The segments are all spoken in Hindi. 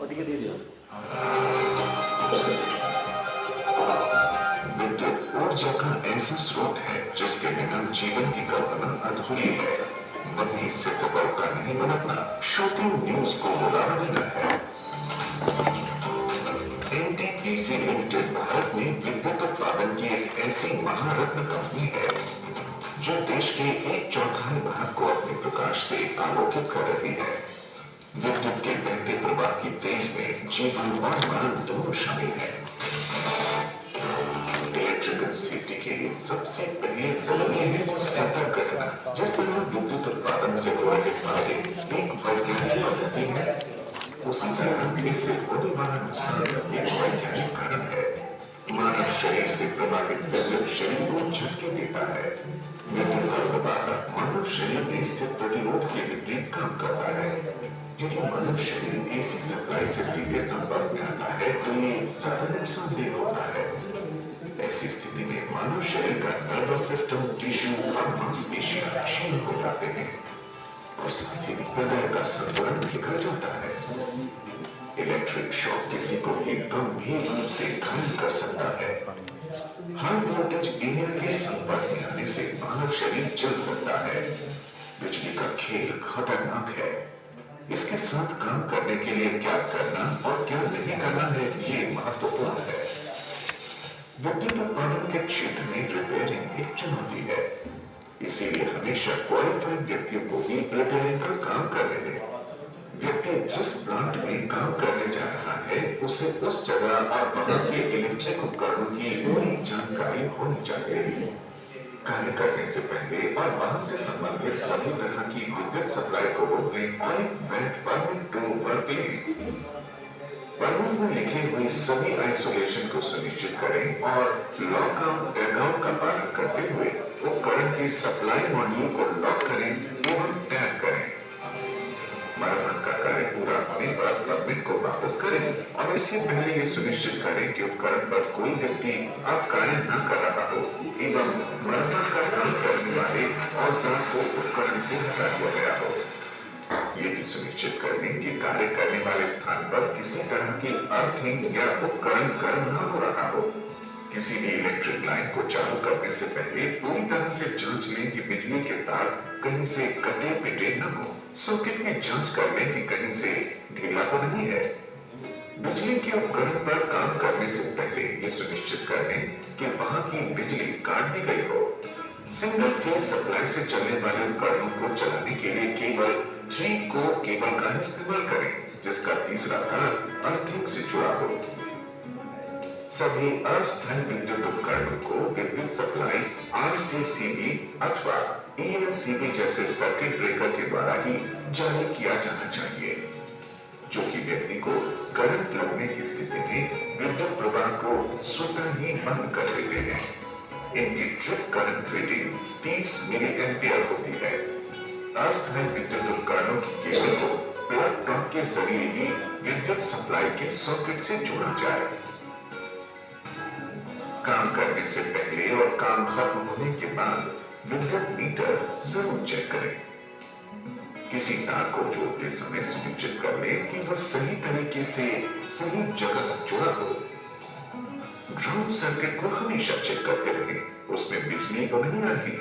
ওদিকে দিয়ে দিও। विद्युत ऊर्जा का ऐसा स्रोत है जिसके बिना जीवन की कल्पना अधूरी है। वही सितबर का नहीं बनना, शॉकिंग न्यूज को उड़ाना देना है। एनटीपीसी लिमिटेड भारत में विद्युत उत्पादन की एक ऐसी महारत्न कंपनी है जो देश के 1/4 भाग को अपने प्रकाश से आलोकित कर रही है। विद्युत के बहते प्रवाह की तेज में जीवन और मरण दोनों शामिल है। इलेक्ट्रिकल सेफ्टी के लिए सबसे पहले जरूरी है सतर्क रहना। जिस तरह विद्युत उत्पादन से हो रहे फायदे एक वैज्ञानिक पद्धति है, उसी तरह इससे होने वाला नुकसान एक वैज्ञानिक कारण है। मानव शरीर से प्रभावित विद्युत शरीर को झटके देता है। विद्युत का प्रवाह मानव शरीर में स्थित प्रतिरोध के विपरीत काम करता है। यदि मानव शरीर एसी सप्लाई से सीधे संपर्क में आता है तो ये ज्यादा नुकसानदेह होता है। ऐसी स्थिति में मानव शरीर का नर्वस सिस्टम, टिश्यू और मांसपेशियां क्षीण हो जाते हैं और साथ ही हृदय का संतुलन बिगड़ जाता है। इलेक्ट्रिक शॉक किसी को भी गंभीर रूप से घायल कर सकता है। हाई वोल्टेज एरिया के संपर्क में आने से मानव शरीर जल सकता है। बिजली का खेल खतरनाक है। इसके साथ काम करने के लिए क्या करना और क्या नहीं करना है, ये महत्वपूर्ण है। विद्युत उत्पादन के क्षेत्र में रिपेयरिंग एक चुनौती है, इसीलिए हमेशा क्वालिफाइड व्यक्तियों को ही रिपेयरिंग का काम करने दें। व्यक्ति जिस प्लांट में काम करने जा रहा है उसे उस जगह और वहां के इलेक्ट्रिक उपकरणों की पूरी जानकारी होनी चाहिए। कार्य करने से पहले और वहां से संबंधित सभी तरह की विद्युत सप्लाई को रोकने और एक वैध परमिट टू वर्क लें। परमिट में लिखे हुए सभी आइसोलेशन को सुनिश्चित करें और लॉकआउट टैगआउट का पालन करते हुए उपकरण के सप्लाई मॉड्यूल को लॉक करें एवं टैग करें। मरम्मत का कार्य पूरा होने पर परमिट को वापस करें और इससे पहले ये सुनिश्चित करें कि उपकरण पर कोई व्यक्ति अब कार्य न कर रहा हो एवं मरम्मत का काम करने वाले औजार को उपकरण से हटा दिया गया हो। ये भी सुनिश्चित करें कि कार्य करने वाले स्थान पर किसी तरह की अर्थिंग या उपकरण गर्म न हो रहा हो। किसी भी इलेक्ट्रिक लाइन को चालू करने से पहले पूरी तरह से जांच लें कि बिजली के तार कहीं से कटे पिटे न हो। सॉकेट में जांच कर लें कि कहीं से ढीला तो नहीं है। बिजली के उपकरण पर काम करने से पहले ये सुनिश्चित कर लें कि वहां की बिजली काट दी गई हो। सिंगल फेज सप्लाई से चलने वाले उपकरणों को चलाने के लिए केवल 3 को केबल का इस्तेमाल करें जिसका तीसरा तार अर्थिंग से जुड़ा हो। सभी अस्थायी विद्युत उपकरणों को विद्युत सप्लाई आरसीसीबी अथवा ईएलसीबी जैसे सर्किट ब्रेकर के द्वारा ही जारी किया जाना चाहिए, जो कि व्यक्ति को करंट लगने की स्थिति में विद्युत प्रवाह को स्वतः ही बंद कर देते हैं। इनकी trip current rating 30 milli ampere होती है। अस्थायी विद्युत उपकरणों की केबल को प्लग टॉप के जरिए ही विद्युत सप्लाई के सॉकेट से जोड़ा जाए। काम करने से पहले और काम खत्म होने के बाद विद्युत मीटर जरूर चेक करें। किसी तार को जोड़ते समय सुनिश्चित कर लें कि वह सही तरीके से सही जगह जुड़ा हो। ग्राउंड सर्किट को हमेशा चेक करते रहें, उसमें बिजली तो नहीं आती।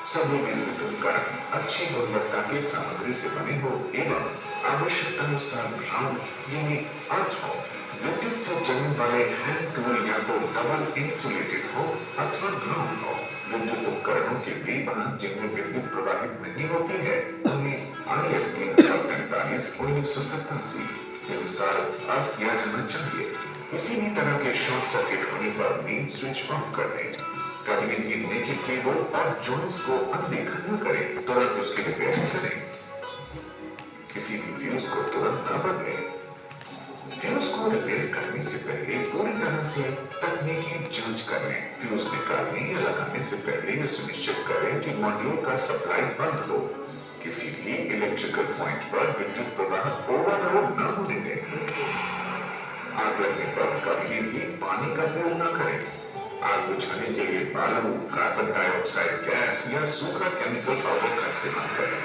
सभी विद्युत उपकरण अच्छी गुणवत्ता की सामग्री से बने हो एवं आवश्यकतानुसार ग्राउंड यानी अर्थ हो। विद्युत से चलने वाले हैंड टूल या तो डबल इंसुलेटेड हो अथवा ग्राउंड हो। विद्युत उपकरणों के वे वाहन जिनमें विद्युत प्रवाहित नहीं होती है उन्हें IS 343/1987 के अनुसार ऑफ किया जाना चाहिए। किसी भी तरह के शॉर्ट सर्किट होने पर मेन स्विच ऑफ कर दें। कभी गिरने के केबल और जॉइंट्स को अनदेखा न करें, तुरंत उसकी रिपेयरिंग करें। किसी भी फ्यूज को तुरंत न बदलें। फ्यूज को रिपेयर करने से पहले पूरी तरह से तकनीकी जांच करें। फ्यूज निकालने या लगाने से पहले यह सुनिश्चित करें कि मॉड्यूल का सप्लाई बंद हो। किसी भी इलेक्ट्रिकल पॉइंट पर विद्युत प्रवाह ओवरलोड न होने दें। आग लगने पर कभी भी पानी का प्रयोग न करें। आग बुझाने के लिए बालू, कार्बन डाइऑक्साइड गैस या सूखा केमिकल पाउडर का इस्तेमाल करें।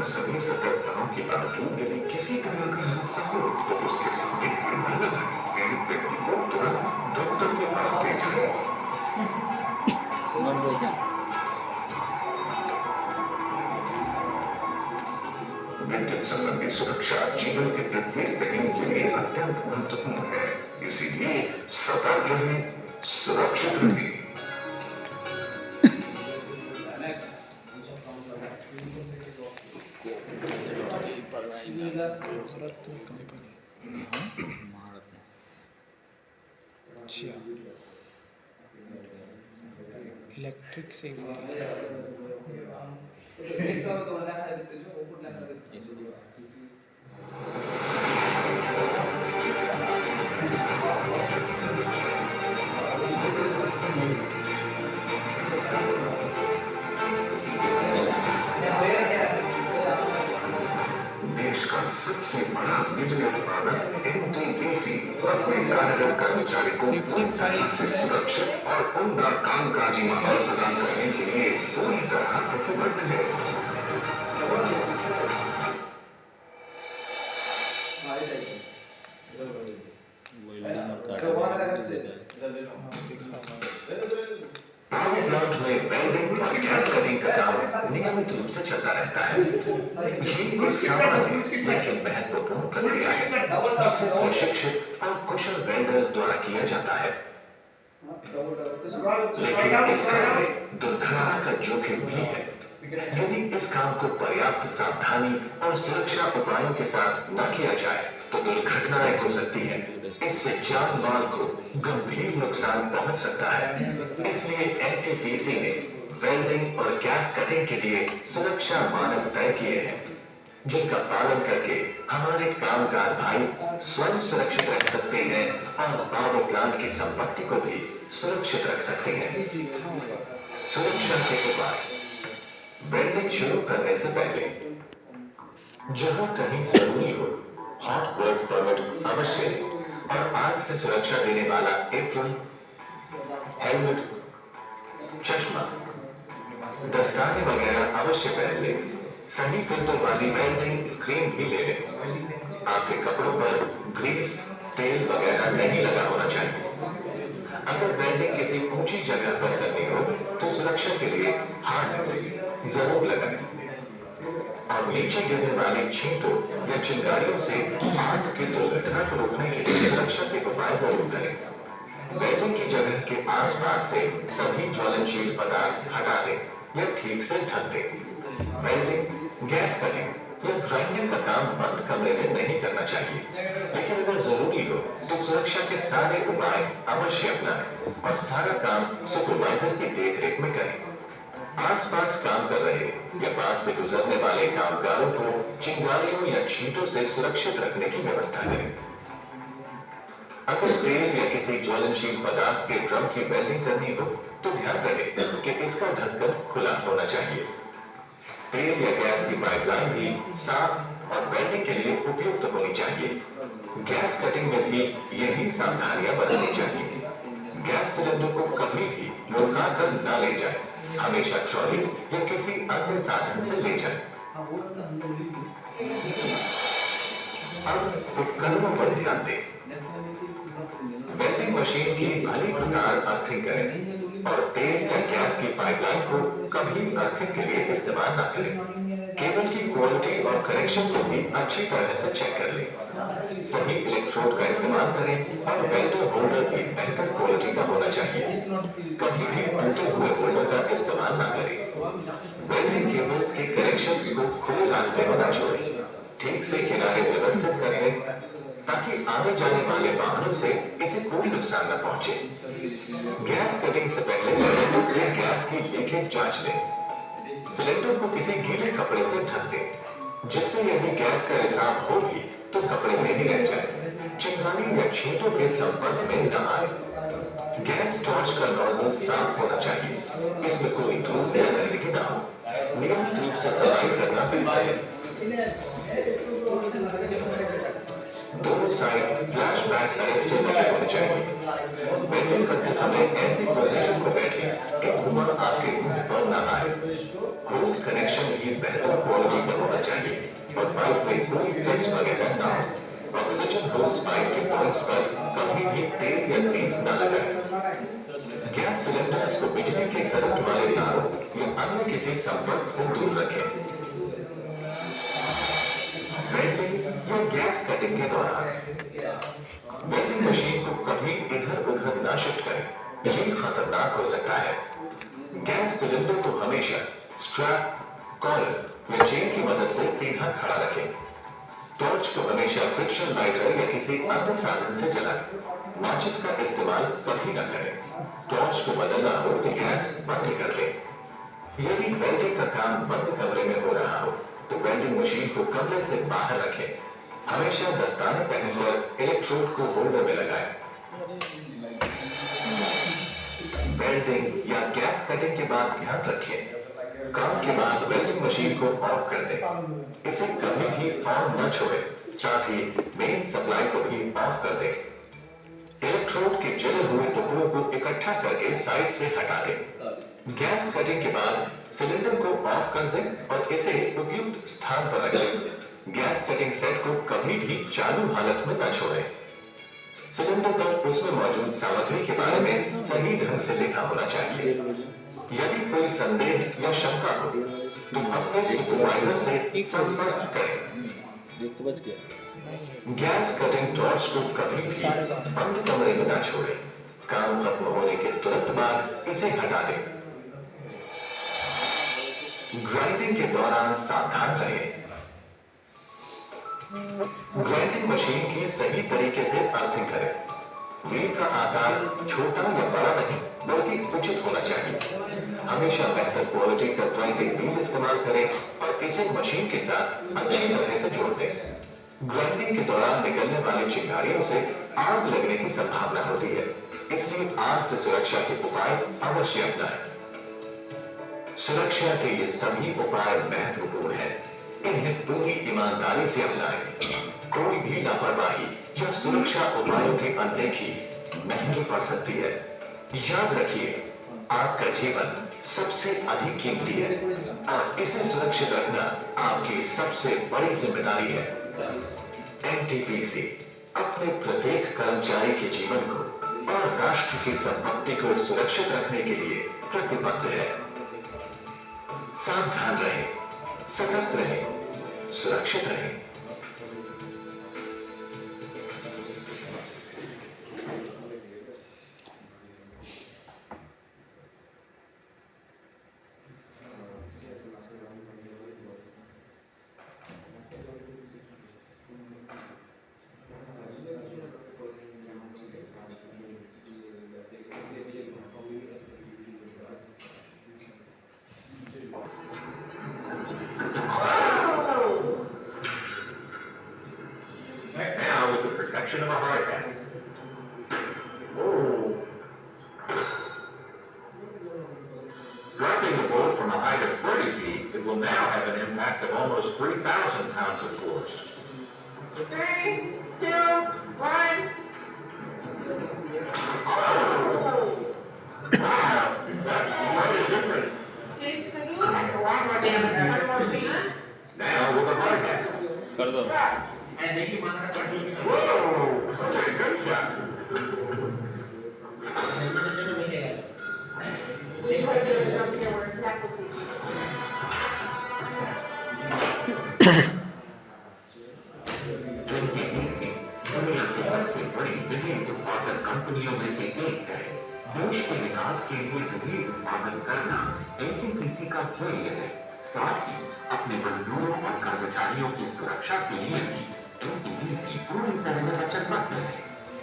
इन सभी सतर्कताओं के बावजूद यदि किसी तरह का हादसा हो तो उसके सामने भीड़ न लगाएं। पीड़ित व्यक्ति को तुरंत डॉक्टर के पास ले जाएं। विद्युत संबंधी सुरक्षा जीवन के प्रत्येक पहलू के लिए अत्यंत महत्वपूर्ण है, इसीलिए सतर्क रहें, सुरक्षित रहें। इलेक्ट्रिक से देश का सबसे बड़ा बिजली उत्पादक एनटीपीसी अपने कार्यरत कर्मचारी को पूरी तरह से सुरक्षित और उम्दा कामकाजी माहौल प्रदान करने के लिए पूरी तरह प्रतिबद्ध है। पावर प्लांट में वेल्डिंग और गैस कटिंग का काम नियमित रूप से चलता रहता है। ये एक सामान्य लेकिन महत्वपूर्ण प्रक्रिया है जिसे प्रशिक्षित और कुशल वेल्डर्स द्वारा किया जाता है। लेकिन इस काम में दुर्घटना का जोखिम भी है। यदि इस काम को पर्याप्त सावधानी और सुरक्षा उपायों के साथ न किया जाए तो दुर्घटनाएं हो सकती है। इससे जान माल को गंभीर नुकसान पहुंच सकता है। इसलिए एनटीपीसी ने वेल्डिंग और गैस कटिंग के लिए सुरक्षा मानक तय किए हैं, जिनका पालन करके हमारे कामगार भाई स्वयं सुरक्षित रह सकते हैं और पावर प्लांट की संपत्ति को भी सुरक्षित रख सकते हैं। सुरक्षा के उपाय: वेल्डिंग शुरू करने से पहले जहां कहीं जरूरी हो हॉट वर्क परमिट अवश्य लें और आग से सुरक्षा देने वाला एप्रन, हेलमेट, चश्मा, दस्ताने वगैरह अवश्य पहन लें। सही फिल्टर वाली वेल्डिंग स्क्रीन भी ले लें। आपके कपड़ों पर ग्रीस, तेल वगैरह नहीं लगा होना चाहिए। अगर वेल्डिंग किसी ऊंची जगह पर करनी हो तो सुरक्षा के लिए हार्नेस जरूर लगाएं और नीचे गिरने वाली छींटों या चिंगारियों से आग की दुर्घटना को रोकने के लिए सुरक्षा के उपाय जरूर करें। वेल्डिंग की जगह के आसपास से सभी ज्वलनशील पदार्थ हटा दें या ठीक से ढक दें। वेल्डिंग, गैस कटिंग या ग्राइंडिंग का काम बंद कमरे में नहीं करना चाहिए, लेकिन अगर जरूरी हो तो सुरक्षा के सारे उपाय अवश्य अपनाएं और सारा काम सुपरवाइजर की देखरेख में करें। आसपास काम कर रहे या पास से गुजरने वाले कामगारों को चिंगारियों या छींटों से सुरक्षित रखने की व्यवस्था करें। अगर तेल या किसी ज्वलनशील पदार्थ के ड्रम की वेल्डिंग करनी हो तो ध्यान रहे कि इसका ढक्कन खुला होना चाहिए। तेल या गैस की पाइपलाइन भी साफ और वेल्डिंग के लिए उपयुक्त होनी चाहिए। गैस कटिंग में भी यही सावधानियां बरतनी चाहिए। गैस सिलेंडर को कभी भी लुढ़का कर न ले जाए, हमेशा ट्रॉली या किसी अन्य साधन से ले जाएं। अब उपकरणों पर ध्यान दें। वेल्डिंग मशीन की भली प्रकार अर्थिंग करें और तेल या गैस की पाइपलाइन को कभी अर्थिंग के लिए इस्तेमाल न करें। केबल की क्वालिटी और कनेक्शन को भी अच्छी तरह से चेक कर लें। सही इलेक्ट्रोड का इस्तेमाल करें और वेल्डर होल्डर भी बेहतर क्वालिटी का होना चाहिए। कभी भी उल्टे हुए होल्डर का इस्तेमाल न करें। वेल्डिंग केबल्स के कनेक्शंस को खुले रास्ते में न छोड़ें। ठीक से किनारे व्यवस्थित कर लें ताकि आने जाने वाले वाहनों से इसे कोई नुकसान न पहुंचे। गैस कटिंग से पहले सिलेंडर से गैस की लीकेज जांच लें। सिलेंडर को किसी गीले कपड़े से ढक दें, जिससे यदि गैस का रिसाव हो भी तो कपड़े में ही रह जाए, चिंगारी या छींटों के संपर्क में न आए। गैस टॉर्च का नोजल साफ होना चाहिए, इसमें कोई धूल या गंदगी न हो। नियमित रूप से सफाई करना बेहतर है। दोनों साइड फ्लैशबैक अरेस्टर लगे होने चाहिए। वेल्डिंग करते समय ऐसी पोजीशन को बैठें कि धुआं आपके मुंह पर न आए। हो होस कनेक्शन भी बेहतर क्वालिटी का होना चाहिए और पाइप में कोई फ्लेक्स वगैरह ना हो। ऑक्सीजन होस पाइप के पॉइंट्स पर कभी भी तेल या ग्रीस न लगाएं। गैस सिलेंडर्स को बिजली के करंट वाले तारों या अन्य किसी संपर्क से दूर रखें। वेल्डिंग या गैस कटिंग के दौरान वेल्डिंग मशीन को कभी इधर उधर ना शिफ्ट करें, ये खतरनाक हो सकता है। गैस सिलेंडर को हमेशा स्ट्रैप, कॉलर या चेन की मदद से सीधा खड़ा रखें। टॉर्च को हमेशा फ्रिक्शन लाइटर या किसी अन्य साधन से जलाएं। माचिस का इस्तेमाल कभी न करें। टॉर्च को बदलना हो तो गैस बंद कर दें। यदि वेल्डिंग का काम बंद कमरे में हो रहा हो तो वेल्डिंग मशीन को कमरे से बाहर रखें। हमेशा दस्ताने पहनकर इलेक्ट्रोड को होल्डर में लगाएं। वेल्डिंग या गैस कटिंग के बाद ध्यान रखें, काम के बाद वेल्डिंग मशीन को ऑफ कर दें। इसे कभी भी ऑन न छोड़ें, साथ ही मेन सप्लाई को भी ऑफ कर दें। इलेक्ट्रोड के जले हुए टुकड़ों को इकट्ठा करके साइड से हटा दें। गैस कटिंग के बाद सिलेंडर को ऑफ कर दें और इसे उपयुक्त स्थान पर रखें। गैस कटिंग सेट को कभी भी चालू हालत में न छोड़ें। सिलेंडर पर उसमें मौजूद सामग्री के बारे में सही ढंग से लिखा होना चाहिए। यदि कोई संदेह या शंका हो तो अपने सुपरवाइजर से संपर्क करें। गैस कटिंग टॉर्च को कभी भी बंद कमरे में न छोड़ें। काम खत्म होने के तुरंत बाद इसे हटा दें। ग्राइंडिंग के दौरान सावधान रहें। ग्राइंडिंग मशीन की सही तरीके से अर्थिंग करें। व्हील का आकार छोटा या बड़ा नहीं बल्कि उचित होना चाहिए। हमेशा बेहतर क्वालिटी का ग्राइंडिंग व्हील इस्तेमाल करें और इसे मशीन के साथ अच्छी तरह से जोड़ दें। ग्राइंडिंग के दौरान निकलने वाली चिंगारियों से आग लगने की संभावना होती है, इसलिए आग से सुरक्षा के उपाय अवश्य अपनाएं। सुरक्षा के ये सभी उपाय महत्वपूर्ण हैं। इन्हें पूरी ईमानदारी से अपनाएं। कोई भी लापरवाही या सुरक्षा उपायों की अनदेखी महंगी पड़ सकती है। याद रखिए, आपका जीवन सबसे अधिक कीमती है और इसे सुरक्षित रखना आपकी सबसे बड़ी जिम्मेदारी है। एनटीपीसी अपने प्रत्येक कर्मचारी के जीवन को और राष्ट्र की संपत्ति को सुरक्षित रखने के लिए प्रतिबद्ध है। सावधान रहें, सतर्क रहें, सुरक्षित रहें। Of a heart attack. Whoa. Dropping the boat from a height of 30 feet, it will now have an impact of almost 3,000 pounds of force. 3, 2, 1. Oh. Wow, that's quite a difference. Now with a heart attack. Whoa! Good shot. दुनिया की सबसे बड़ी बिजली उत्पादन कंपनियों में से एक है। देश के विकास के लिए बिजली उत्पादन करना एनटीपीसी का ध्येय है। साथ ही अपने मजदूरों और कर्मचारियों की सुरक्षा के लिए भी एनटीपीसी पूरी तरह वचनबद्ध है।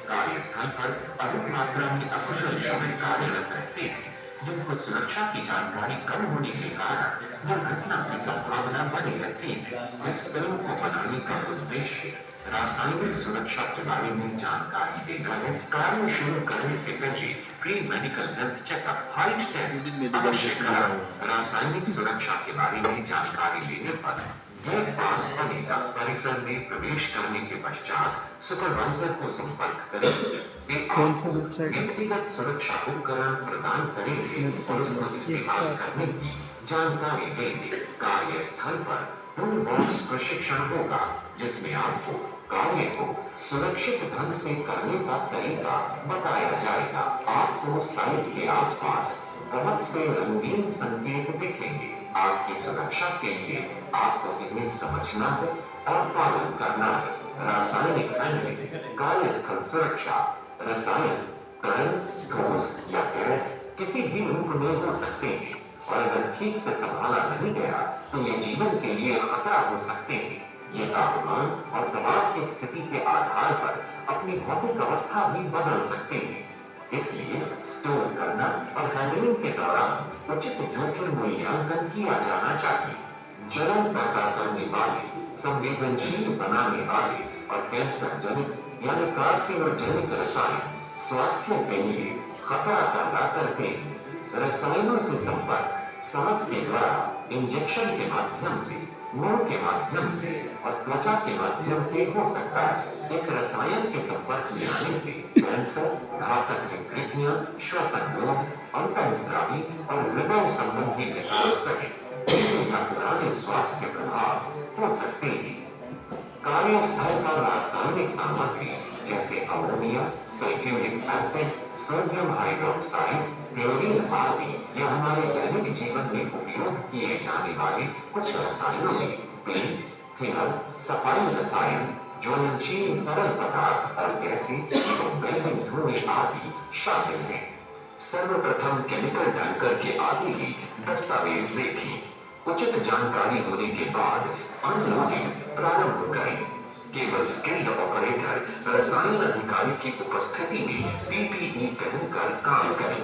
कार्यस्थल पर अधिक मात्रा में अकुशल श्रमिक कार्यरत रहते हैं, जिनको सुरक्षा की जानकारी कम होने के कारण दुर्घटना की संभावना बनी रहती है। इस फिल्म को बनाने का उद्देश्य रासायनिक सुरक्षा के बारे में जानकारी देना है। कार्य शुरू करने से पहले pre medical health checkup, height test अवश्य कराएं। रासायनिक सुरक्षा के बारे में जानकारी लेने पर गेट पास बनेगा। परिसर में प्रवेश करने के पश्चात सुपरवाइजर को संपर्क करें। वे आपको व्यक्तिगत सुरक्षा उपकरण प्रदान करेंगे और उसका इस्तेमाल करने की जानकारी देंगे। कार्यस्थल पर टूल बॉक्स प्रशिक्षण होगा, जिसमें आपको कार्य को सुरक्षित ढंग से करने का तरीका बताया जाएगा। आपको साइट के आसपास बहुत से रंगीन संकेत दिखेंगे। आपकी सुरक्षा के लिए आपको इन्हें समझना है और पालन करना है। रासायनिक हैंडलिंग, कार्यस्थल सुरक्षा। रसायन तरल, ठोस या गैस किसी भी रूप में हो सकते हैं और अगर ठीक से संभाला नहीं गया तो ये जीवन के लिए खतरा हो सकते हैं। ये तापमान और दबाव की स्थिति के आधार पर अपनी भौतिक अवस्था भी बदल सकते हैं। इसलिए स्टोर करना और हैंडलिंग के दौरान उचित जोखिम मूल्यांकन किया जाना चाहिए। जलन पैदा करने वाले, संवेदनशील बनाने वाले और कैंसर जनित यानी कार्सिनोजेनिक रसायन स्वास्थ्य के लिए खतरा पैदा करते हैं। रसायनों से संपर्क सांस के द्वारा, इंजेक्शन के माध्यम से, मुंह के माध्यम से और त्वचा के माध्यम से हो सकता है। एक रसायन के संपर्क में आने से कैंसर, घातक विकृतियां, श्वसन रोग, अंतःस्रावी और हृदय संबंधी विकार सहित या पुराने स्वास्थ्य प्रभाव हो सकते हैं। कार्यस्थल पर रासायनिक सामग्री जैसे ammonia, sulphuric acid, sodium hydroxide, chlorine आदि या हमारे दैनिक जीवन में उपयोग किए जाने वाले कुछ रसायनों में पेंट, थिनर, सफाई रसायन, ज्वलनशील तरल पदार्थ और गैसें एवं वेल्डिंग धुएं आदि शामिल हैं। सर्वप्रथम केमिकल टैंकर के आदि ही दस्तावेज देखें। उचित जानकारी होने के बाद अनलोडिंग प्रारंभ करें। केवल स्किल्ड ऑपरेटर रसायन अधिकारी की उपस्थिति में पीपीई पहनकर काम करें।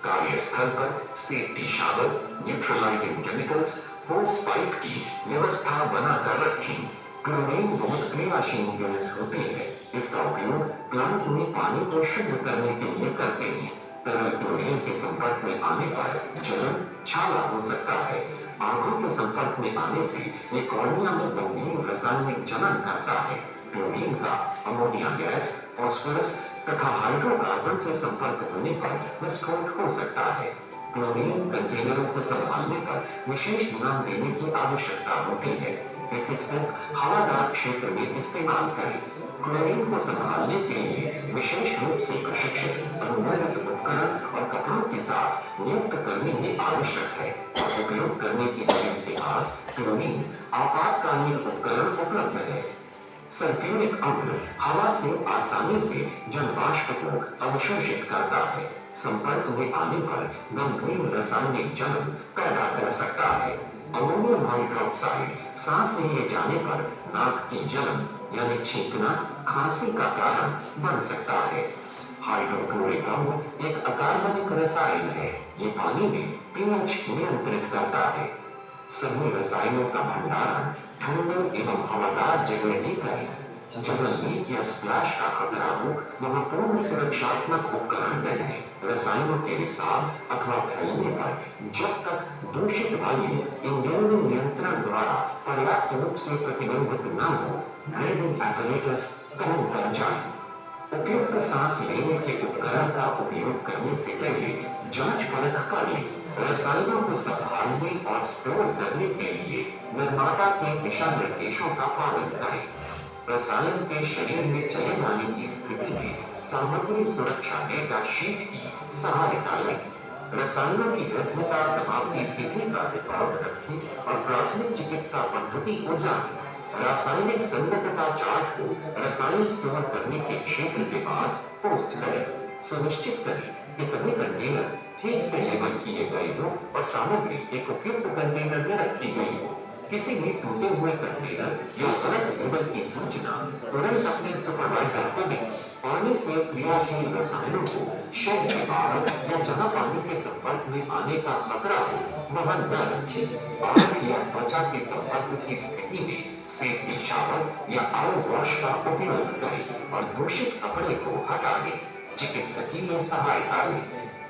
कार्यस्थल पर सेफ्टी शावर, न्यूट्रलाइजिंग केमिकल्स, होस पाइप की व्यवस्था बनाकर रखें। क्लोरीन बहुत क्रियाशील गैस होती है। इसका उपयोग प्लांट में पानी को शुद्ध करने के लिए करते हैं। तरल क्लोरीन के संपर्क में आने पर जलन, छाला हो सकता है। आंखों के संपर्क में आने से ये कॉर्निया में गंभीर रासायनिक जलन करता है। क्लोरीन का अमोनिया गैस, फास्फोरस तथा हाइड्रोकार्बन से संपर्क होने पर विस्फोट हो सकता है। क्लोरीन कंटेनरों को संभालने पर विशेष ध्यान देने की आवश्यकता होती है। इसे सिर्फ हवादार क्षेत्र में इस्तेमाल करें। क्लोरीन को संभालने के लिए विशेष रूप से प्रशिक्षित अनुमोदित उपकरण और कपड़ों के साथ नियुक्त करने ही आवश्यक है। उपयोग करने की जगह के पास क्लोरीन आपातकालीन उपकरण उपलब्ध है। सल्फ्यूरिक अम्ल हवा से आसानी से जल वाष्प को अवशोषित करता है। संपर्क में आने पर गंभीर रासायनिक जलन पैदा कर सकता है। अमोनियम हाइड्रोक्साइड सांस लिए जाने पर नाक की जलन यानी छींकना, खांसी का कारण बन सकता है। हाइड्रोक्लोरिक अम्ल एक अकार्बनिक रसायन है। ये पानी में पीएच नियंत्रित करता है। सभी रसायनों का भंडारण ठंडे एवं हवादार जगह ही करें। जब लीक या स्प्लैश का खतरा हो, वहाँ पूर्ण सुरक्षात्मक उपकरण रहें। रसायनों के रिसाव अथवा फैलने पर जब तक दूषित वायु इंजीनियरिंग नियंत्रण द्वारा पर्याप्त रूप से प्रतिबंधित न हो, ब्रीदिंग apparatus पहन कर जाए। उपयुक्त सांस लेने के उपकरण का उपयोग करने से पहले जांच परख कर लें। रसायनों को संभालने और स्टोर करने के लिए निर्माता के दिशा निर्देशों का पालन करें। रसायन के शरीर में चले जाने की स्थिति में सामग्री सुरक्षा डेटा शीट की सहायता लें। रसायनों की वैधता समाप्ति तिथि का रिकॉर्ड रखें और प्राथमिक चिकित्सा पद्धति को जानें। रासायनिक संगतता चार्ट को रसायन स्टोर करने के क्षेत्र के पास पोस्ट करें। सुनिश्चित करें कि सभी कंटेनर ठीक से लेबल किए गए हो और सामग्री एक उपयुक्त कंटेनर में रखी गई हो। किसी भी टूटे हुए कंटेनर या गलत लेबल की सूचना तुरंत अपने सुपरवाइजर को दें। पानी से क्रियाशील रसायनों को शेड के बाहर या जहां पानी के संपर्क में आने का खतरा हो वहां न रखें। आंख या त्वचा के संपर्क की स्थिति में सेफ्टी शावर या आई वॉश का उपयोग करें और दूषित कपड़े को हटा दें। चिकित्सकीय सहायता लें।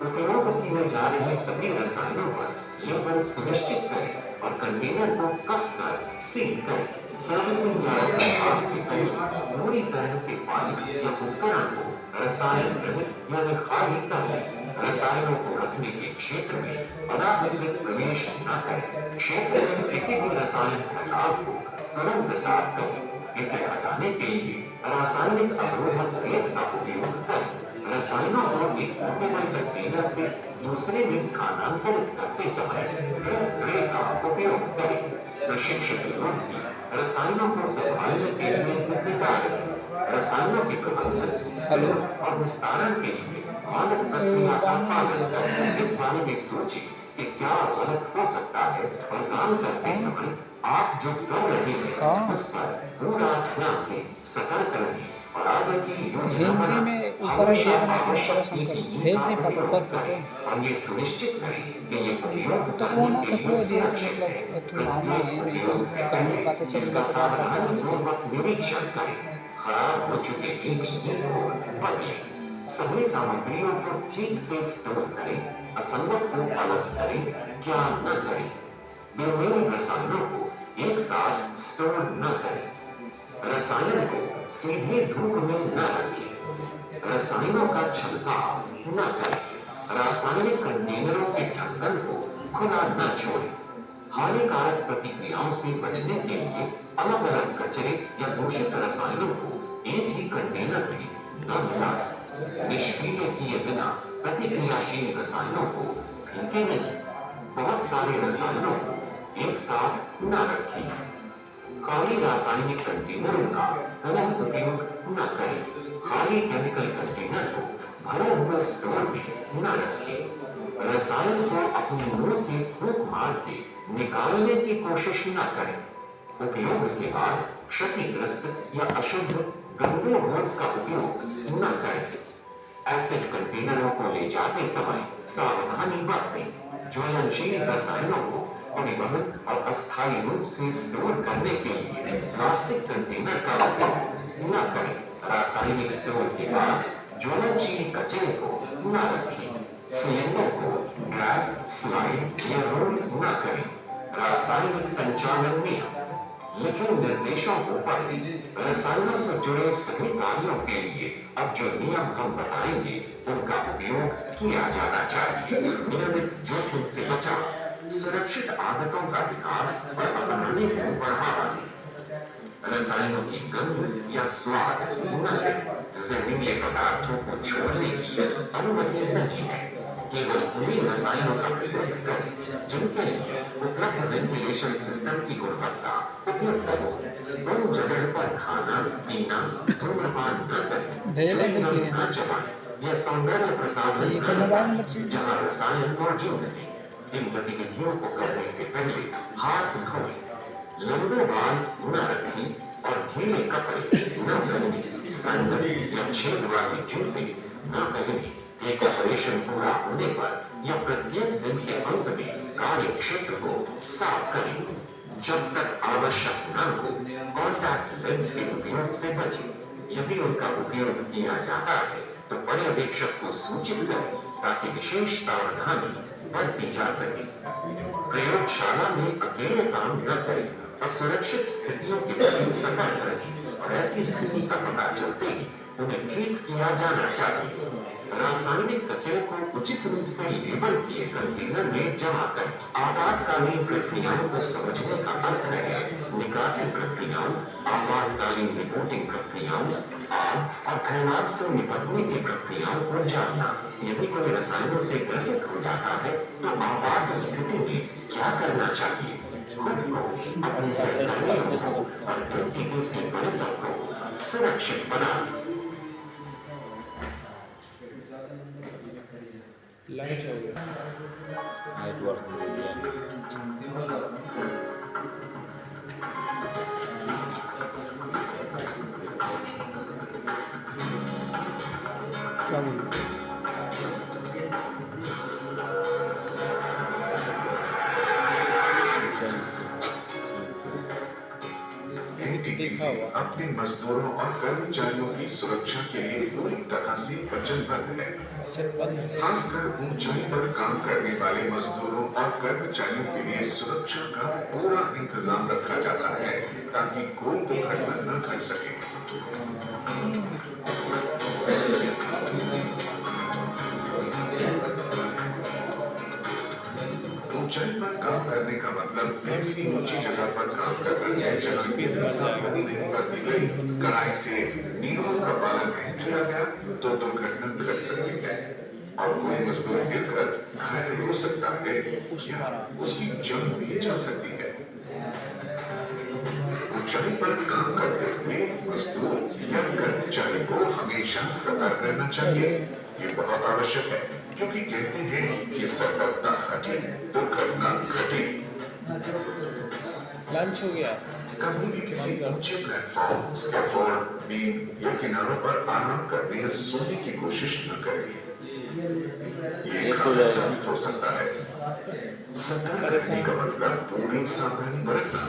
उपयोग किए जा रहे सभी रसायनों पर लेबल सुनिश्चित करें और कंटेनर को कसकर सील करें। सर्विसिंग या रखरखाव से पहले पूरी तरह से पानी या उपकरण को रसायन रहित यानी खाली कर लें। रसायनों को रखने के क्षेत्र में अनाधिकृत प्रवेश न करें। क्षेत्र में किसी भी रसायन फैलाव को तुरंत साफ करें। इसे हटाने के लिए रासायनिक अवरोधक प्लेट का उपयोग करें। रसायनों को एक पोर्टेबल कंटेनर से दूसरे में स्थानांतरित करते समय ड्रिप ट्रे का उपयोग करें। प्रशिक्षित लोग भी रसायनों को संभालने के लिए जिम्मेदार हैं। रसायनों के प्रबंधन, सेवन और विस्तारण के लिए मानक प्रक्रिया का पालन करें। इस बारे में सोचें कि क्या गलत हो सकता है और काम करते समय आप जो कर रहे हैं उस पर पूरा ध्यान दें, सतर्क रहें और आगे की योजना हिंदी में बनाएं। ऊपर हमेशा दिए मैंने आवश्यक शंकर PPE भेज का दें पर उपयोग ऊपर करें और ये सुनिश्चित करें कि ये उपयोग तो वो करने ना के तो लिए वो दिए तो सुरक्षित है। मतलब तुम मानना है प्रत्येक नहीं तो उपयोग से कहीं पहले बातें चली इसका तो बाद बात कर लेंगे। सावधानीपूर्वक निरीक्षण करें। खराब हो चुके PPE को बदलें। सभी सामग्रियों को ठीक से स्टोर करें। असंगत को अलग करें, क्या न करें। बेमेल रसायनों को एक साथ स्टोर न करें। रसायन को सीधे धूप में न रखें। रसायनों का छिड़काव न करें। रासायनिक कंटेनरों के ढक्कन को खुला न छोड़ें। हानिकारक प्रतिक्रियाओं से बचने के लिए अलग अलग कचरे या दूषित रसायनों को एक ही कंटेनर में न मिलाएं। निष्क्रिय किए बिना प्रतिक्रियाशील रसायनों को फेंकें नहीं। बहुत सारे रसायनों को एक साथ न रखें। खाली रासायनिक कंटेनरों का पुनः उपयोग न करें। खाली केमिकल कंटेनर को भरे हुए स्टोर में न रखें। रसायन को अपने मुंह से फूंक मार के निकालने की कोशिश न करें। उपयोग के बाद क्षतिग्रस्त या अशुद्ध गंदे होस का उपयोग न करें। एसिड कंटेनरों को ले जाते समय सावधानी बरतें। ज्वलनशील रसायनों को परिवहन और अस्थायी रूप से स्टोर करने के लिए प्लास्टिक कंटेनर का उपयोग न करें। रासायनिक स्टोर के पास ज्वलनशील कचरे को न रखें। सिलेंडर को ड्रैग, स्लाइड या रोल न करें। रासायनिक संचालन नियम लिखे निर्देशों को पढ़ें। रसायनों से जुड़े सभी कार्यों के लिए अब जो नियम हम बताएंगे उनका उपयोग किया जाना चाहिए। नियमित जोखिम से बचाव, सुरक्षित आदतों का विकास और अपनाने को बढ़ावा दें। रसायनों की गंध या स्वाद न लें। जहरीले पदार्थों को छोड़ने की अनुमति नहीं है। केवल उन्हीं रसायनों का प्रयोग करें जिनके लिए उपलब्ध वेंटिलेशन सिस्टम की गुणवत्ता उपयुक्त हो। उन जगह पर खाना पीना धूम्रपान न करें, च्युइंगम न चबाएं या सौंदर्य प्रसाधन न लगाएं जहां रसायन मौजूद है। इन गतिविधियों को करने से पहले हाथ धोएं। लंबे बाल न रखें और ढीले कपड़े न पहनें। सैंडल या छेद वाले जूते न पहनें। एक ऑपरेशन पूरा होने पर या प्रत्येक दिन के अंत में कार्य क्षेत्र को साफ करें। जब तक आवश्यक न हो कॉन्टैक्ट लेंस के उपयोग से बचें। यदि उनका उपयोग किया जाता है तो पर्यवेक्षक को सूचित करें ताकि विशेष सावधानी बरती जा सके। प्रयोगशाला में अकेले काम न करें। असुरक्षित स्थितियों के प्रति सतर्क रहें और ऐसी स्थिति का पता चलते ही उन्हें ठीक किया जाना चाहिए। रासायनिक कचरे को उचित रूप से लेबल किए कंटेनर में जमा करें। आपातकालीन प्रक्रियाओं को समझने का अर्थ है निकासी प्रक्रियाओं, आपातकालीन रिपोर्टिंग प्रक्रियाओं, आग और फैलाव से निपटने की प्रक्रियाओं को जानना। यदि कोई रसायनों से ग्रसित हो जाता है तो आपात स्थिति में क्या करना चाहिए। खुद को, अपने सहकर्मियों को और व्यक्तिगत परिसर को सुरक्षित बनाएं। लंच हो गया। नाइट वर्क हो गया। क्या बोलूं? एंटीटी एबीसी अपने मजदूरों और कर्मचारियों की सुरक्षा के लिए पूरी तरह से वचनबद्ध है। खासकर ऊंचाई पर काम करने वाले मजदूरों और कर्मचारियों के लिए सुरक्षा का पूरा इंतजाम रखा जाता है ताकि कोई दुर्घटना न घट सके। ऊंचाई पर काम करने का मतलब ऐसी ऊंची जगह पर काम करना है जहां किसी सावधानी नहीं बरती गई, कड़ाई से नियमों का पालन नहीं किया गया तो दुर्घटना घट सकती है और कोई मजदूर गिरकर घायल हो सकता है या उसकी जान भी जा सकती है। ऊंचाई पर काम करते हुए मजदूर या कर्मचारी को हमेशा सतर्क रहना चाहिए। ये बहुत आवश्यक है क्योंकि कहते हैं कि सतर्कता हटी दुर्घटना घटी। लंच हो गया। कभी भी किसी ऊंचे प्लेटफॉर्म, स्कैफोल्ड, बीम या किनारों पर आराम करने या सोने की कोशिश न करें। ये घातक साबित हो सकता है। सतर्क रहने का मतलब पूरी सावधानी बरतना,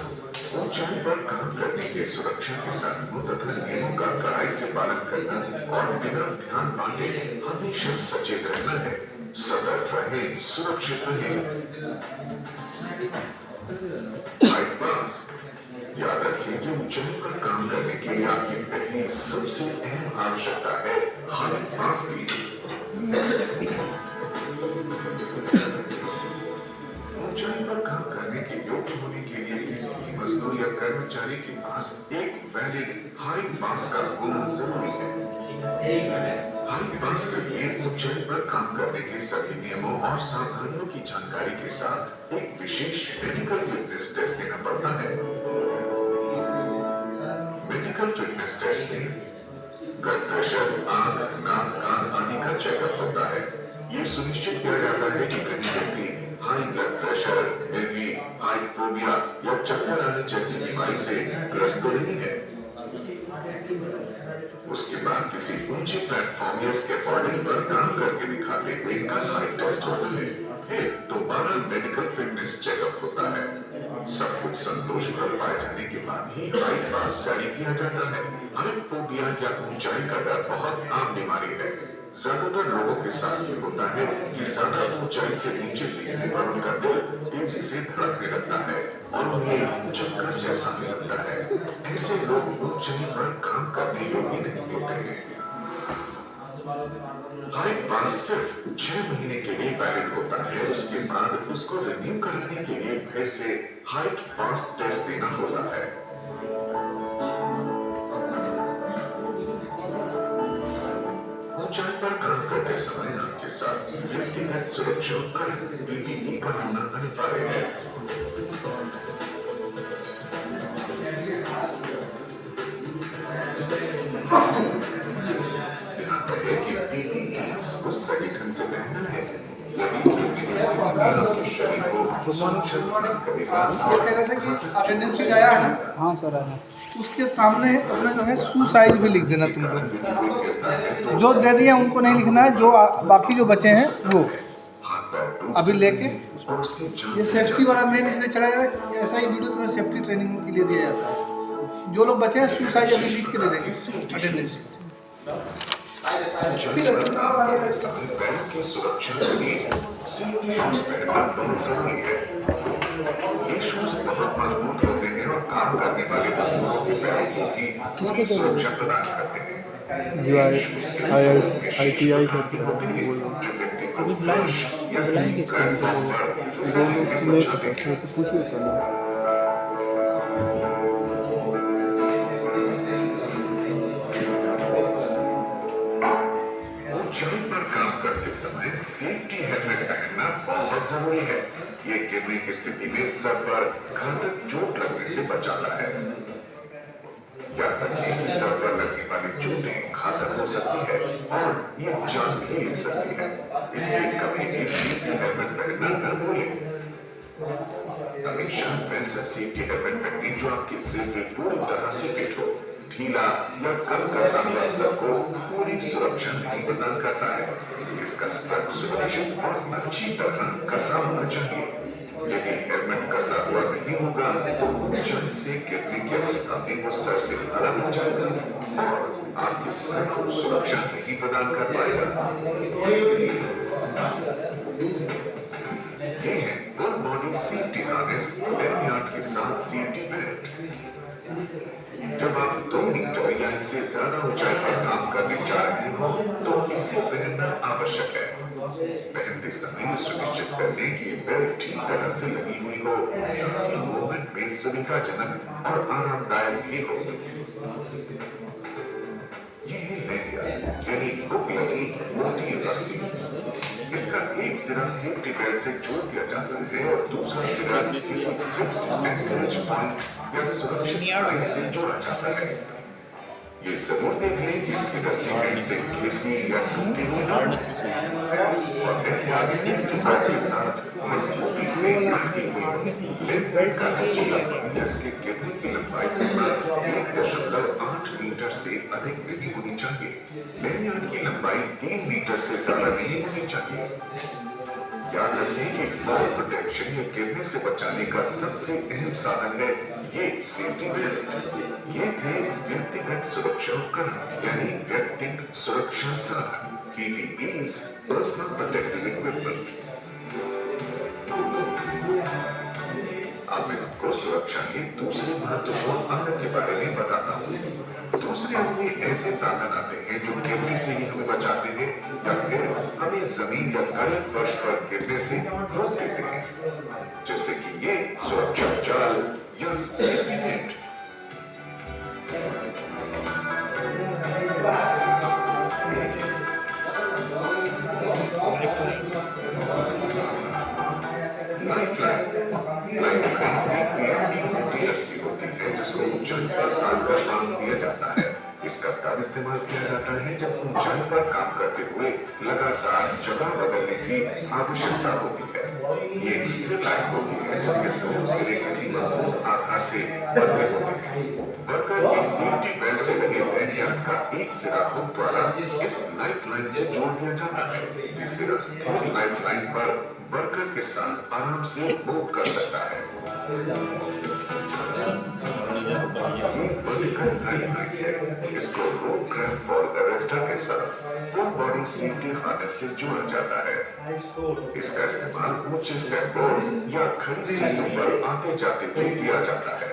ऊंचाई पर काम करने की सुरक्षा के साधनों तथा नियमों का कड़ाई से पालन करना और बिना ध्यान बांटे हमेशा सचेत रहना है। सतर्क रहे, सुरक्षित रहे। हाइट पास याद रखिए कि ऊंचाई पर काम करने के लिए आपकी पहली सबसे अहम आवश्यकता है हाइट पास की। ऊंचाई पर काम करने के योग्य होने के लिए किसी भी मजदूर या कर्मचारी के पास एक वैलिड हाइट पास का होना जरूरी है। हाइट पास के लिए ऊंचाई पर काम करने के सभी नियमों और सावधानियों की जानकारी के साथ एक विशेष मेडिकल फिटनेस टेस्ट देना पड़ता है। मेडिकल फिटनेस टेस्ट में ब्लड प्रेशर, आंख, नाक, कान आदि का चेकअप होता है। ये सुनिश्चित किया जाता है कि कहीं व्यक्ति हाई ब्लड प्रेशर, मिर्गी, हाइट फोबिया या चक्कर आने जैसी बीमारी से ग्रस्त तो नहीं है। उसके बाद किसी ऊंचे प्लेटफॉर्म या स्कैफोल्डिंग पर काम करके दिखाते हुए इनका हाइट टेस्ट होता है। फिर दोबारा मेडिकल फिटनेस चेकअप होता है। सब कुछ संतोषप्रद पाए जाने के बाद ही हाइट पास जारी किया जाता है। हाइट फोबिया या ऊंचाई का डर बहुत आम बीमारी है। ज्यादातर लोगों के साथ ये होता है कि ज्यादा ऊंचाई से नीचे देखने पर उनका दिल तेजी से धड़कने लगता है और उन्हें चक्कर जैसा भी लगता है। ऐसे लोग ऊंचाई पर काम करने योग्य नहीं होते हैं। हाइट पास सिर्फ 6 महीने के लिए वैलिड होता है। उसके बाद उसको रिन्यू कराने के लिए फिर से हाइट पास टेस्ट देना होता है। ऊंचाई पर काम करते समय आपके साथ व्यक्तिगत सुरक्षा उपकरण पीपीई का होना अनिवार्य है। ध्यान रहे कि पीपीई को सही ढंग से पहनना है। यदि किसी स्थिति में आपके शरीर को सुरक्षित नहीं करेगा। ये कह रहे थे कि अटेंडेंस शीट आया है ना? हाँ सर आया। उसके सामने अपना जो है शू साइज भी लिख देना तुम लोग। जो दे दिए उनको नहीं लिखना है, जो बाकी जो बचे हैं वो अभी लेके। ये सेफ्टी वाला मेन इसलिए चला जा रहा है, ऐसा ही वीडियो तुम्हें सेफ्टी ट्रेनिंग के लिए दिया जाता है। जो लोग बचे हैं शू साइज अभी लिख के दे देंगे अटेंडेंस शीट। की सुरक्षा के लिए सेफ्टी शूज पहनना बहुत जरूरी है। ये शूज बहुत मजबूत होते हैं और काम करने वाले मजदूरों के पैरों की पूरी सुरक्षा प्रदान करते हैं। ITI करते हैं जो व्यक्ति को फ्लैश या किसी प्लेटफॉर्म पर फिसलने से बचाते हैं। पूछिए तो ना। ऊंचाई पर काम करते समय सेफ्टी हेलमेट पहनना बहुत जरूरी है। ये गिरने की स्थिति में सर पर घातक चोट लगने से बचाता है। याद रखिए कि सर पर लगने वाली चोटें घातक हो सकती है और ये जान भी ले सकती है। इसलिए कभी भी सेफ्टी हेलमेट पहनना न भूलें। हमेशा वैसा सेफ्टी हेलमेट पहनें जो आपके सिर पे पूरी तरह से फिट हो। ढीला या कम कसा हुआ सर को पूरी सुरक्षा नहीं प्रदान करता है। इसका स्ट्रैप सुरक्षित और अच्छी तरह कसा होना चाहिए। यदि हेलमेट कसा हुआ नहीं होगा तो ऊंचाई से गिरने की अवस्था में वो सर से अलग हो जाएगा और आपके सर को सुरक्षा नहीं प्रदान कर पाएगा। ये है full body safety harness lanyard के साथ सेफ्टी बेल्ट। जब आप 2 मीटर या इससे ज्यादा ऊंचाई पर काम करने जा रहे हो तो इसे पहनना आवश्यक है। पहनते समय सुनिश्चित कर लें कि बेल्ट ठीक तरह से लगी हुई हो, साथ ही मूवमेंट में सुविधाजनक और आरामदायक भी हो। ये है लैनियार्ड यानी हुक लगी मोटी रस्सी। इसका एक सिरा सेफ्टी बेल्ट से जोड़ दिया जाता है और दूसरा सिरा किसी फिक्स्ड एंकरेज पॉइंट या सुरक्षित लाइन से जोड़ा जाता है। ये जरूर देख लें कि इसकी रस्सी कहीं से घिसी या टूटी हुई ना हो और लैनियार्ड सेफ्टी बेल्ट के साथ मजबूती से लटकी हुई हो। लैनियार्ड का लचीलापन या इसके गिरने की लंबाई सीमा 1.8 मीटर से अधिक नहीं होनी चाहिए। लैनियार्ड की लंबाई 3 मीटर से ज्यादा नहीं होनी चाहिए। याद रखें कि फॉल प्रोटेक्शन या गिरने से बचाने का सबसे अहम साधन है ये सेफ्टी बेल्ट। ये थे व्यक्तिगत सुरक्षा उपकरण यानी व्यक्तिगत सुरक्षा साधन PPEs, पर्सनल प्रोटेक्टिव इक्विपमेंट। अब मैं आपको सुरक्षा के दूसरे महत्वपूर्ण अंग के बारे में बताता हूँ। दूसरे अंग में ऐसे साधन आते हैं जो गिरने से ही हमें बचाते हैं या फिर हमें जमीन या कड़े फर्श पर गिरने से रोक देते हैं, जैसे कि ये सुरक्षा जाल या सेफ्टी नेट। रस्सी होती है जिसको ऊंचाई पर डालकर बांध दिया जाता है। इसका तब इस्तेमाल किया जाता है जब ऊंचाई पर काम करते हुए लगातार जगह बदलने की आवश्यकता होती है। ये एक स्थिर लाइन होती है जिसके दोनों सिरे किसी मजबूत आधार से बंधे होते हैं। वर्कर की सेफ्टी बेल्ट से लगे लैनियार्ड का एक सिरा हुक द्वारा इस लाइफ लाइन से जोड़ दिया जाता है। ये सिरा स्थिर लाइफ लाइन पर वर्कर के साथ आराम से मूव कर सकता है। इसको रोप क्रैम्प फॉर अरेस्टर के साथ फुल बॉडी सेफ्टी हार्नेस से जोड़ा जाता है। इसका इस्तेमाल ऊंचे स्टेप बोर्ड या खड़ी सीढ़ियों पर आते जाते हुए किया जाता है।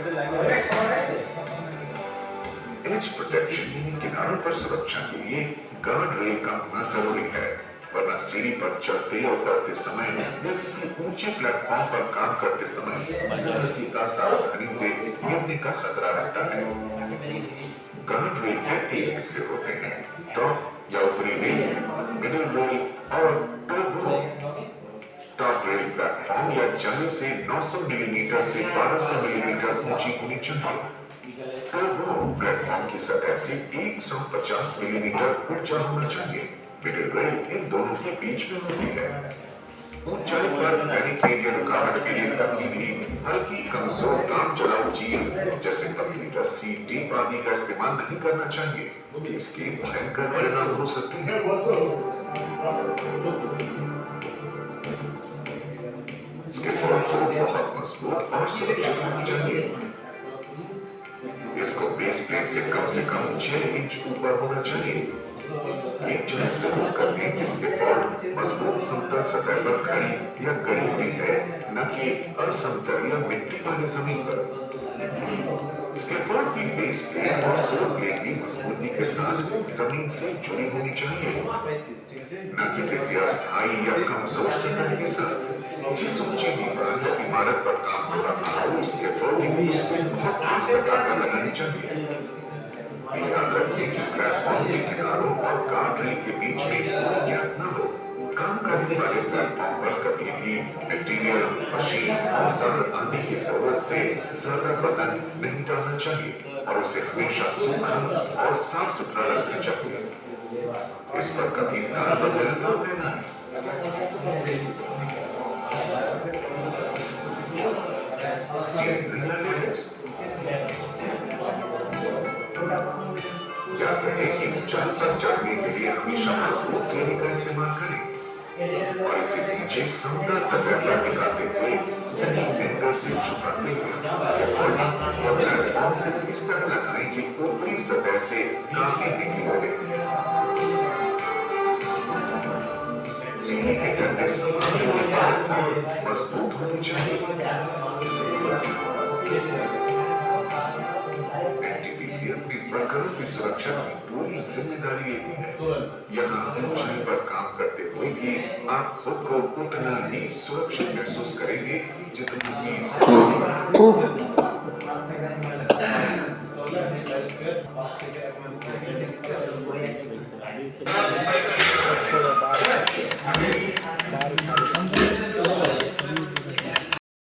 एज प्रोटेक्शन किनारों पर सुरक्षा के लिए गार्ड रेल का होना जरूरी है, वरना सीढ़ी पर चढ़ते और उतरते समय या किसी ऊंचे प्लेटफॉर्म पर काम करते समय किसी का सावधानी से गिरने का खतरा रहता है। गार्ड रेल के 3 हिस्से होते हैं, टॉप या ऊपरी रेल, मिडिल रेल और top rail. Top rail platform या जाली से 900 मिलीमीटर से 1200 मिलीमीटर ऊंची होनी चाहिए। टॉप प्लेटफॉर्म की सतह से 150 मिलीमीटर ऊंचा होना चाहिए। मिडिल रेल इन दोनों के बीच में होती है। ऊंचाई पर बैरिकेड या रुकावट के लिए कभी भी हल्की कमजोर काम चलाऊ चीज जैसे पतली रस्सी, टेप आदि का इस्तेमाल नहीं करना चाहिए। इसके भयंकर परिणाम हो सकते हैं। स्कैफोल्ड को बहुत मजबूत और सुरक्षित होना चाहिए। इसको बेस प्लेट से कम 6 इंच ऊपर होना चाहिए। एक चीज जरूर कर लें कि स्कैफोल्ड मजबूत समतल सतह पर खड़ी या गड़ी हुई है, न कि असमतल या मिट्टी वाली जमीन पर। स्कैफोल्ड की बेस प्लेट और सोल प्लेट भी मजबूती के साथ जमीन से जुड़ी होनी चाहिए, न कि किसी अस्थायी या कमजोर सतह के साथ। जिस ऊंची दीवार या इमारत पर काम हो रहा हो, स्कैफोल्डिंग उसको बहुत सताकर लगानी चाहिए। याद रखिए कि प्लेटफॉर्म के किनारों और गार्ड रेल के बीच में कोई गैप न हो। काम करने वाले प्लेटफॉर्म पर कभी भी मटेरियल, मशीन, औजार आदि की जरूरत से ज्यादा वजन नहीं डालना चाहिए और उसे हमेशा सूखा और साफ सुथरा रखना चाहिए। इस पर कभी तार वगैरह न फैलाएं। याद रखें कि ऊंचाई पर चढ़ने के लिए हमेशा मजबूत सीढ़ी का इस्तेमाल करें। और इसे नीचे सुंदर सा गला दिखाते हुए सही एंगल से झुकाते हुए उसके फॉर्म और प्लेटफॉर्म से इस तरह लगाएं कि ऊपरी सतह से काफी निकली हो सीने के डंडे समान और मजबूत होनी चाहिए। एनटीपीसी अपनी वर्करों की सुरक्षा की पूरी जिम्मेदारी लेती है। यहाँ ऊंचाई पर काम करते हुए भी आप खुद को उतना ही सुरक्षित महसूस करेंगे जितना कि